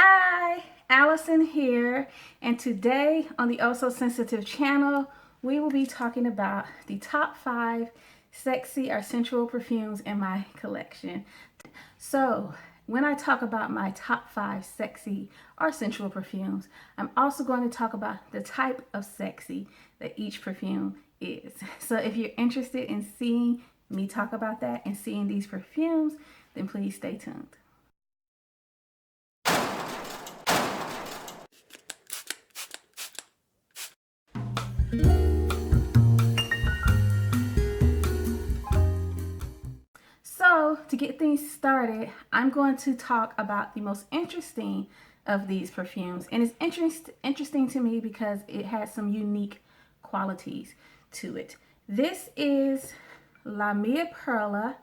Hi, Allison here, and today on the Also Sensitive channel, we will be talking about the top 5 sexy or sensual perfumes in my collection. So, when I talk about my top 5 sexy or sensual perfumes, I'm also going to talk about the type of sexy that each perfume is. So, if you're interested in seeing me talk about that and seeing these perfumes, then please stay tuned. So, to get things started, I'm going to talk about the most interesting of these perfumes. And it's interesting to me because it has some unique qualities to it. This is La Mia Perla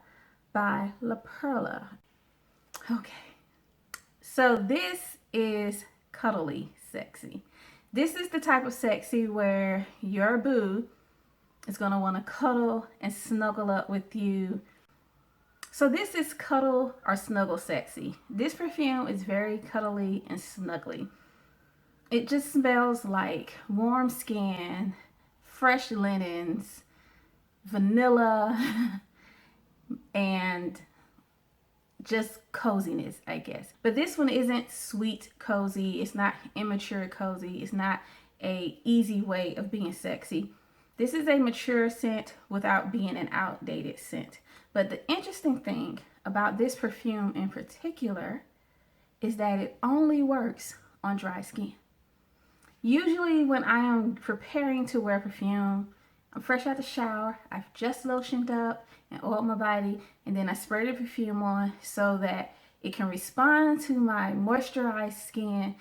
by La Perla. Okay. So, this is cuddly sexy. This is the type of sexy where your boo is going to want to cuddle and snuggle up with you. So this is cuddle or snuggle sexy. This perfume is very cuddly and snuggly. It just smells like warm skin, fresh linens, vanilla, and just coziness, I guess. But this one isn't sweet cozy. It's not immature cozy. It's not a easy way of being sexy. This is a mature scent without being an outdated scent. But the interesting thing about this perfume in particular is that it only works on dry skin. Usually when I am preparing to wear perfume, I'm fresh out the shower, I've just lotioned up and oiled my body, and then I spray the perfume on so that it can respond to my moisturized skin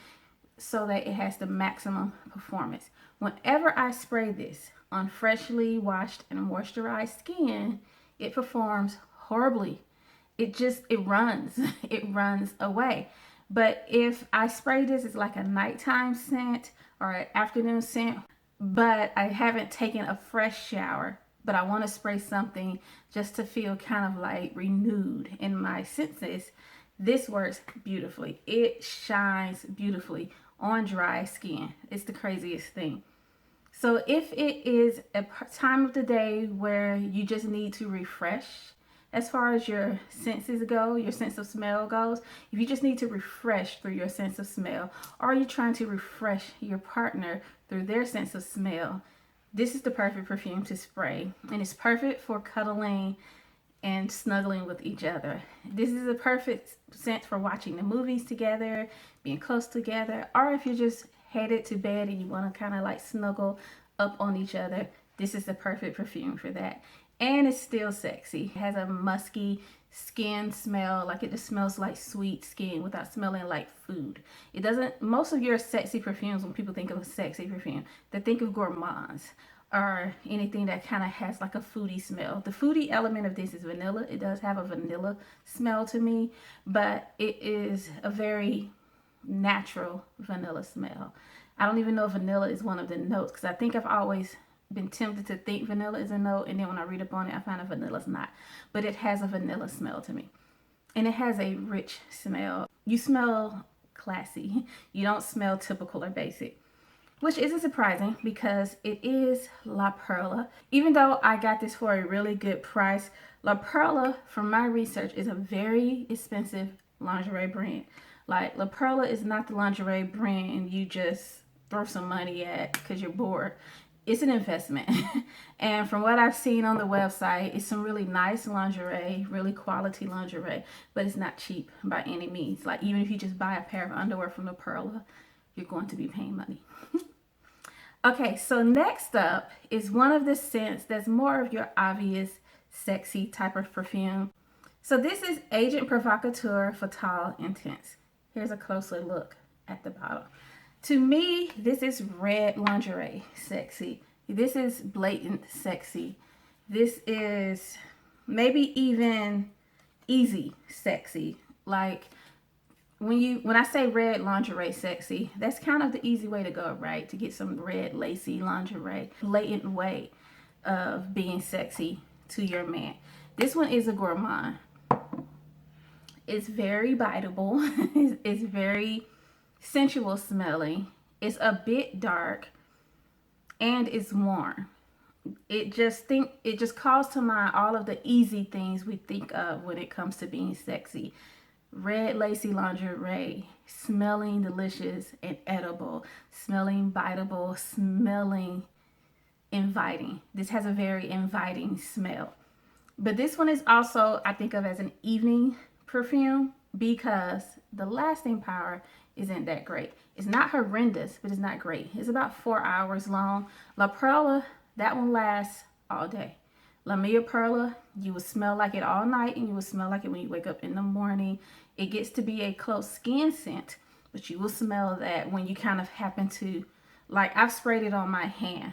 so that it has the maximum performance. Whenever I spray this on freshly washed and moisturized skin, it performs horribly. It runs. It runs away. But if I spray this, it's like a nighttime scent or an afternoon scent, but I haven't taken a fresh shower, but I want to spray something just to feel kind of like renewed in my senses, this works beautifully. It shines beautifully on dry skin. It's the craziest thing. So if it is a time of the day where you just need to refresh as far as your senses go, your sense of smell goes, if you just need to refresh through your sense of smell, or you're trying to refresh your partner through their sense of smell, this is the perfect perfume to spray. And it's perfect for cuddling and snuggling with each other. This is a perfect scent for watching the movies together, being close together, or if you're just headed to bed and you want to kind of like snuggle up on each other, this is the perfect perfume for that. And it's still sexy. It has a musky skin smell, like it just smells like sweet skin without smelling like food. It doesn't, most of your sexy perfumes, when people think of a sexy perfume, they think of gourmands or anything that kind of has like a foodie smell. The foodie element of this is vanilla. It does have a vanilla smell to me, but it is a very natural vanilla smell. I don't even know if vanilla is one of the notes because I think I've always been tempted to think vanilla is a note, and then when I read up on it, I find out vanilla's not. But it has a vanilla smell to me. And it has a rich smell. You smell classy. You don't smell typical or basic, which isn't surprising because it is La Perla. Even though I got this for a really good price, La Perla, from my research, is a very expensive lingerie brand. Like, La Perla is not the lingerie brand you just throw some money at because you're bored. It's an investment. And from what I've seen on the website, it's some really nice lingerie, really quality lingerie, but it's not cheap by any means. Like, even if you just buy a pair of underwear from La Perla, you're going to be paying money. Okay, so next up is one of the scents that's more of your obvious sexy type of perfume. So this is Agent Provocateur Fatah Intense. Here's a closer look at the bottle. To me, this is red lingerie sexy. This is blatant sexy. This is maybe even easy sexy. Like, when I say red lingerie sexy, that's kind of the easy way to go, right? To get some red lacy lingerie, blatant way of being sexy to your man. This one is a gourmand. It's very biteable. It's very sensual smelling. It's a bit dark and it's warm. It just calls to mind all of the easy things we think of when it comes to being sexy. Red lacy lingerie, smelling delicious and edible, smelling biteable, smelling inviting. This has a very inviting smell. But this one is also, I think of as an evening perfume because the lasting power isn't that great. It's not horrendous, but it's not great. It's about 4 hours long. La Perla, that one lasts all day. La Mia Perla, you will smell like it all night and you will smell like it when you wake up in the morning. It gets to be a close skin scent, but you will smell that when you kind of happen to, like I've sprayed it on my hand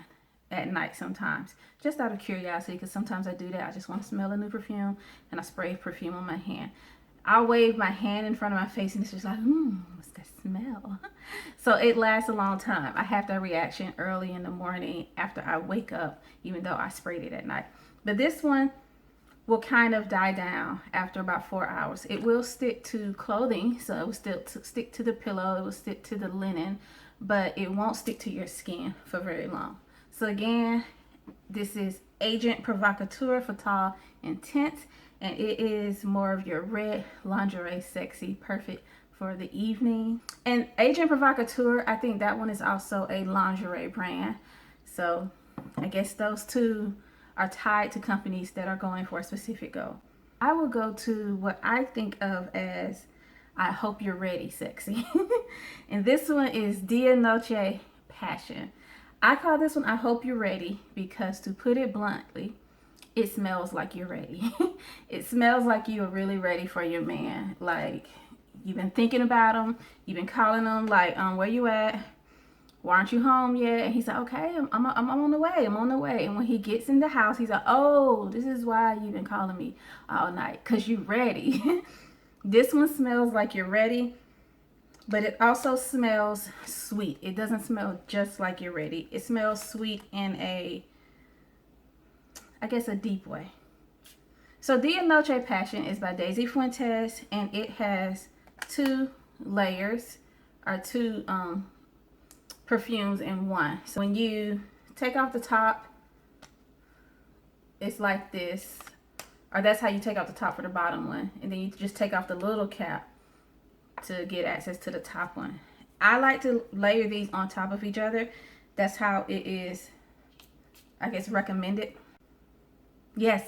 at night sometimes, just out of curiosity, because sometimes I do that. I just want to smell a new perfume and I spray perfume on my hand. I'll wave my hand in front of my face and it's just like, what's that smell? So it lasts a long time. I have that reaction early in the morning after I wake up, even though I sprayed it at night. But this one will kind of die down after about 4 hours. It will stick to clothing, so it will still stick to the pillow, it will stick to the linen, but it won't stick to your skin for very long. So again, this is Agent Provocateur Fatah Intense, and it is more of your red lingerie sexy, perfect for the evening. And Agent Provocateur, I think that one is also a lingerie brand. So I guess those two are tied to companies that are going for a specific goal. I will go to what I think of as I Hope You're Ready sexy. And this one is Dianoche Passion. I call this one I Hope You're Ready because, to put it bluntly, it smells like you're ready. It smells like you are really ready for your man. Like you've been thinking about him, you've been calling him like, where you at? Why aren't you home yet? And he's like, okay, I'm on the way. I'm on the way. And when he gets in the house, he's like, oh, this is why you've been calling me all night, because you're ready. This one smells like you're ready, but it also smells sweet. It doesn't smell just like you're ready. It smells sweet in a, I guess, a deep way. So Dianoche Passion is by Daisy Fuentes, and it has two layers, or two perfumes in one. So when you take off the top, it's like this, or that's how you take off the top for the bottom one, and then you just take off the little cap to get access to the top one. I like to layer these on top of each other. That's how it is, I guess, recommended. Yes.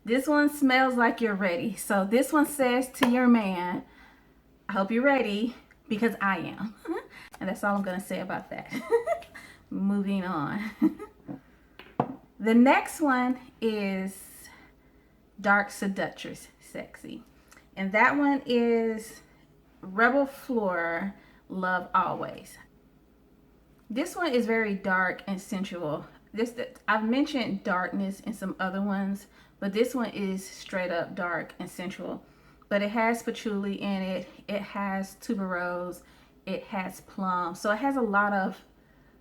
This one smells like you're ready. So this one says to your man, I hope you're ready, because I am. And that's all I'm going to say about that. Moving on. The next one is Dark Seductress Sexy. And that one is Reb'l Fleur, Love Always. This one is very dark and sensual. I've mentioned darkness in some other ones, but this one is straight up dark and sensual. But it has patchouli in it. It has tuberose. It has plum. So it has a lot of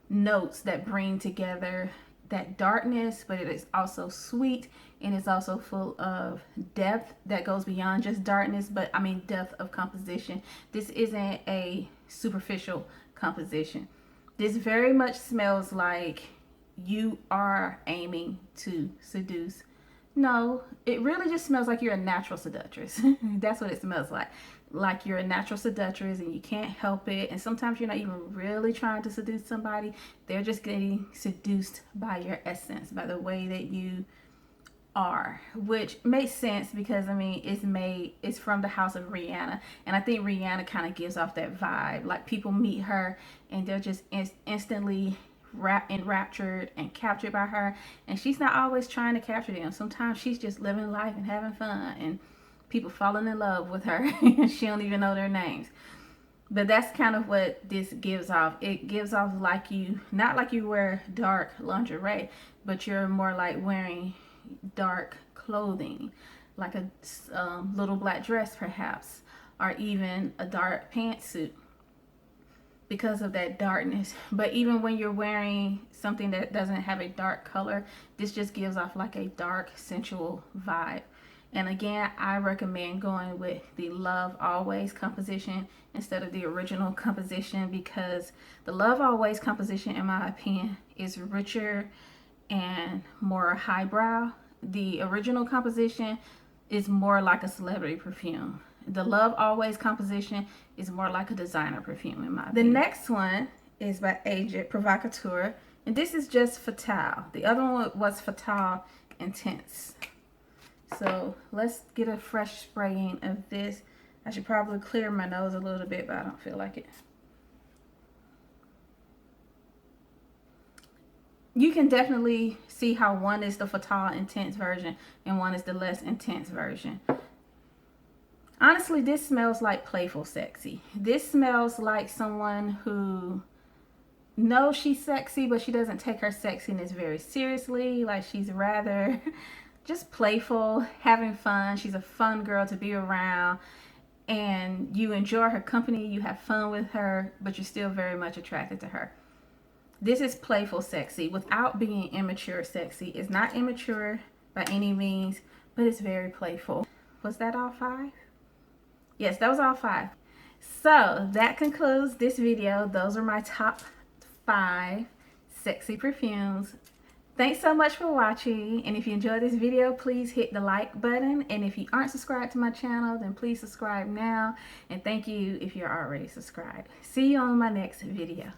notes that bring together that darkness, but it is also sweet, and it's also full of depth that goes beyond just darkness, but I mean depth of composition. This isn't a superficial composition. This very much smells like you are aiming to seduce. No, it really just smells like you're a natural seductress. That's what it smells like. Like you're a natural seductress and you can't help it. And sometimes you're not even really trying to seduce somebody. They're just getting seduced by your essence, by the way that you are. Which makes sense because, I mean, it's from the house of Rihanna. And I think Rihanna kind of gives off that vibe. Like people meet her and they're just instantly enraptured and captured by her, and she's not always trying to capture them. Sometimes she's just living life and having fun, and people falling in love with her. She don't even know their names. But that's kind of what this gives off. It gives off like you, not like you wear dark lingerie, but you're more like wearing dark clothing, like a little black dress perhaps, or even a dark pantsuit, because of that darkness. But even when you're wearing something that doesn't have a dark color, this just gives off like a dark sensual vibe. And again, I recommend going with the Love Always composition instead of the original composition, because the Love Always composition, in my opinion, is richer and more highbrow. The original composition is more like a celebrity perfume. The Love Always composition is more like a designer perfume, in my opinion. The next one is by Agent Provocateur, and this is just Fatale. The other one was Fatah Intense. So let's get a fresh spraying of this. I should probably clear my nose a little bit, but I don't feel like it. You can definitely see how one is the Fatah Intense version and one is the less intense version. Honestly, this smells like playful sexy. This smells like someone who knows she's sexy, but she doesn't take her sexiness very seriously. Like, she's rather just playful, having fun. She's a fun girl to be around, and you enjoy her company, you have fun with her, but you're still very much attracted to her. This is playful sexy without being immature sexy. It's not immature by any means, but it's very playful. Was that all 5? Yes, that was all 5. So that concludes this video. Those are my top 5 sexy perfumes. Thanks so much for watching, and if you enjoyed this video, please hit the like button, and if you aren't subscribed to my channel, then please subscribe now, and thank you if you're already subscribed. See you on my next video.